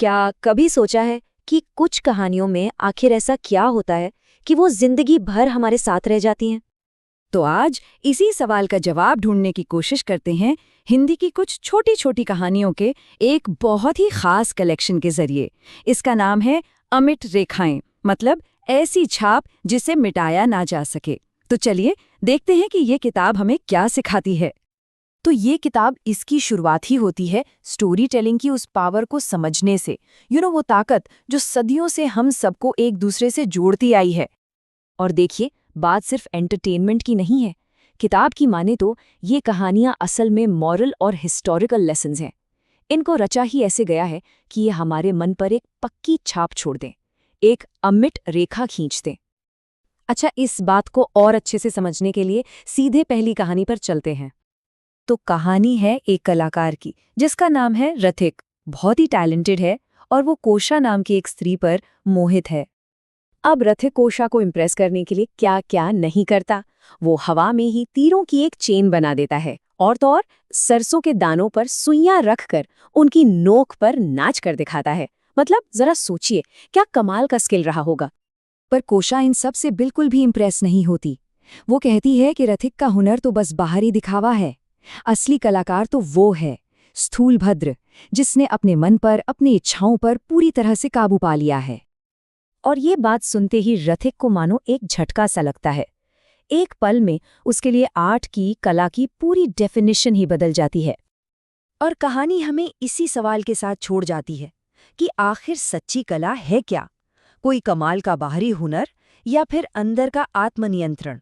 क्या कभी सोचा है कि कुछ कहानियों में आखिर ऐसा क्या होता है कि वो जिंदगी भर हमारे साथ रह जाती हैं? तो आज इसी सवाल का जवाब ढूंढने की कोशिश करते हैं हिंदी की कुछ छोटी छोटी कहानियों के एक बहुत ही खास कलेक्शन के जरिए। इसका नाम है अमिट रेखाएं, मतलब ऐसी छाप जिसे मिटाया ना जा सके। तो चलिए देखते हैं कि ये किताब हमें क्या सिखाती है। तो ये किताब इसकी शुरुआत ही होती है स्टोरी टेलिंग की उस पावर को समझने से। वो ताकत जो सदियों से हम सबको एक दूसरे से जोड़ती आई है। और देखिए, बात सिर्फ एंटरटेनमेंट की नहीं है। किताब की माने तो ये कहानियां असल में मॉरल और हिस्टोरिकल लेसन्स हैं। इनको रचा ही ऐसे गया है कि ये हमारे मन पर एक पक्की छाप छोड़ दें, एक अमिट रेखा खींच दें। अच्छा, इस बात को और अच्छे से समझने के लिए सीधे पहली कहानी पर चलते हैं। तो कहानी है एक कलाकार की जिसका नाम है रथिक। बहुत ही टैलेंटेड है और वो कोशा नाम की एक स्त्री पर मोहित है। अब रथिक कोशा को इम्प्रेस करने के लिए क्या क्या नहीं करता। वो हवा में ही तीरों की एक चेन बना देता है और तो और सरसों के दानों पर सुइयां रखकर उनकी नोक पर नाच कर दिखाता है। मतलब जरा सोचिए, क्या कमाल का स्किल रहा होगा। पर कोशा इन सब से बिल्कुल भी इम्प्रेस नहीं होती। वो कहती है कि रथिक का हुनर तो बस बाहरी दिखावा है। असली कलाकार तो वो है, स्थूलभद्र, जिसने अपने मन पर, अपनी इच्छाओं पर पूरी तरह से काबू पा लिया है। और ये बात सुनते ही रथिक को मानो एक झटका सा लगता है। एक पल में उसके लिए आर्ट की, कला की पूरी डेफिनेशन ही बदल जाती है। और कहानी हमें इसी सवाल के साथ छोड़ जाती है कि आखिर सच्ची कला है क्या? कोई कमाल का बाहरी हुनर या फिर अंदर का आत्मनियंत्रण?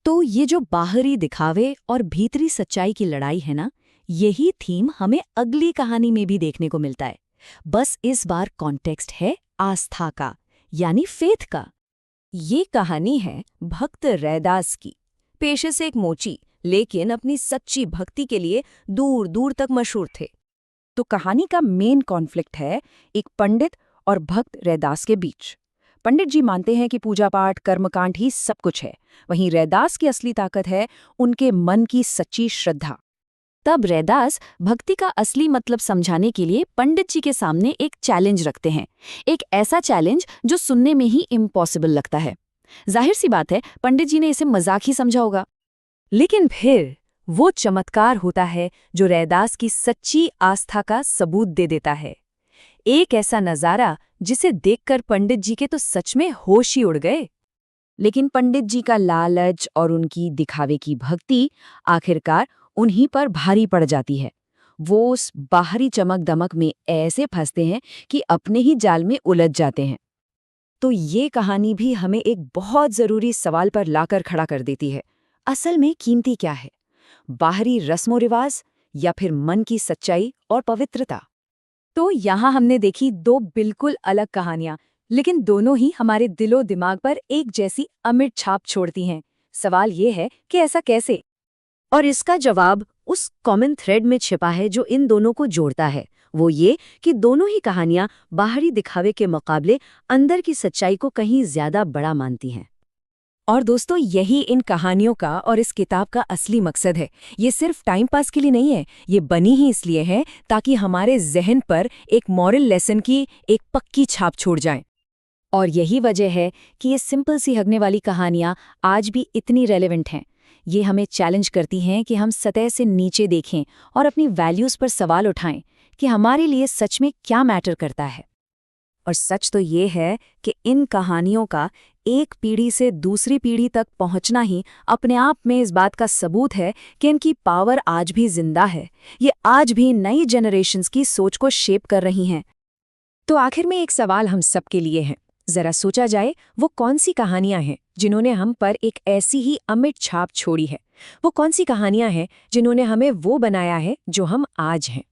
तो ये जो बाहरी दिखावे और भीतरी सच्चाई की लड़ाई है ना, यही थीम हमें अगली कहानी में भी देखने को मिलता है। बस इस बार कॉन्टेक्स्ट है आस्था का, यानी फेथ का। ये कहानी है भक्त रैदास की। पेशे से एक मोची, लेकिन अपनी सच्ची भक्ति के लिए दूर दूर तक मशहूर थे। तो कहानी का मेन कॉन्फ्लिक्ट है एक पंडित और भक्त रैदास के बीच। पंडित जी मानते हैं कि पूजा पाठ, कर्मकांड ही सब कुछ है। वहीं रैदास की असली ताकत है उनके मन की सच्ची श्रद्धा। तब रैदास भक्ति का असली मतलब समझाने के लिए पंडित जी के सामने एक चैलेंज रखते हैं। एक ऐसा चैलेंज जो सुनने में ही इम्पॉसिबल लगता है। जाहिर सी बात है, पंडित जी ने इसे मजाक ही समझा होगा। लेकिन फिर वो चमत्कार होता है जो रैदास की सच्ची आस्था का सबूत दे देता है। एक ऐसा नजारा जिसे देखकर पंडित जी के तो सच में होश ही उड़ गए। लेकिन पंडित जी का लालच और उनकी दिखावे की भक्ति आखिरकार उन्हीं पर भारी पड़ जाती है। वो उस बाहरी चमक दमक में ऐसे फंसते हैं कि अपने ही जाल में उलझ जाते हैं। तो ये कहानी भी हमें एक बहुत जरूरी सवाल पर लाकर खड़ा कर देती है। असल में कीमती क्या है, बाहरी रस्मों रिवाज या फिर मन की सच्चाई और पवित्रता? तो यहाँ हमने देखी दो बिल्कुल अलग कहानियां, लेकिन दोनों ही हमारे दिलो दिमाग पर एक जैसी अमिट छाप छोड़ती हैं। सवाल ये है कि ऐसा कैसे? और इसका जवाब उस कॉमन थ्रेड में छिपा है जो इन दोनों को जोड़ता है। वो ये कि दोनों ही कहानियां बाहरी दिखावे के मुकाबले अंदर की सच्चाई को कहीं ज्यादा बड़ा मानती हैं। और दोस्तों, यही इन कहानियों का और इस किताब का असली मकसद है। ये सिर्फ टाइम पास के लिए नहीं है, ये बनी ही इसलिए है ताकि हमारे जहन पर एक मॉरल लेसन की एक पक्की छाप छोड़ जाए। और यही वजह है कि ये सिंपल सी हगने वाली कहानियां आज भी इतनी रेलेवेंट हैं। ये हमें चैलेंज करती हैं कि हम सतह से नीचे देखें और अपनी वैल्यूज़ पर सवाल उठाएं कि हमारे लिए सच में क्या मैटर करता है। और सच तो ये है कि इन कहानियों का एक पीढ़ी से दूसरी पीढ़ी तक पहुंचना ही अपने आप में इस बात का सबूत है कि इनकी पावर आज भी जिंदा है। ये आज भी नई जनरेशन्स की सोच को शेप कर रही हैं। तो आखिर में एक सवाल हम सबके लिए है। जरा सोचा जाए, वो कौन सी कहानियां हैं जिन्होंने हम पर एक ऐसी ही अमिट छाप छोड़ी है? वो कौन सी कहानियां हैं जिन्होंने हमें वो बनाया है जो हम आज हैं?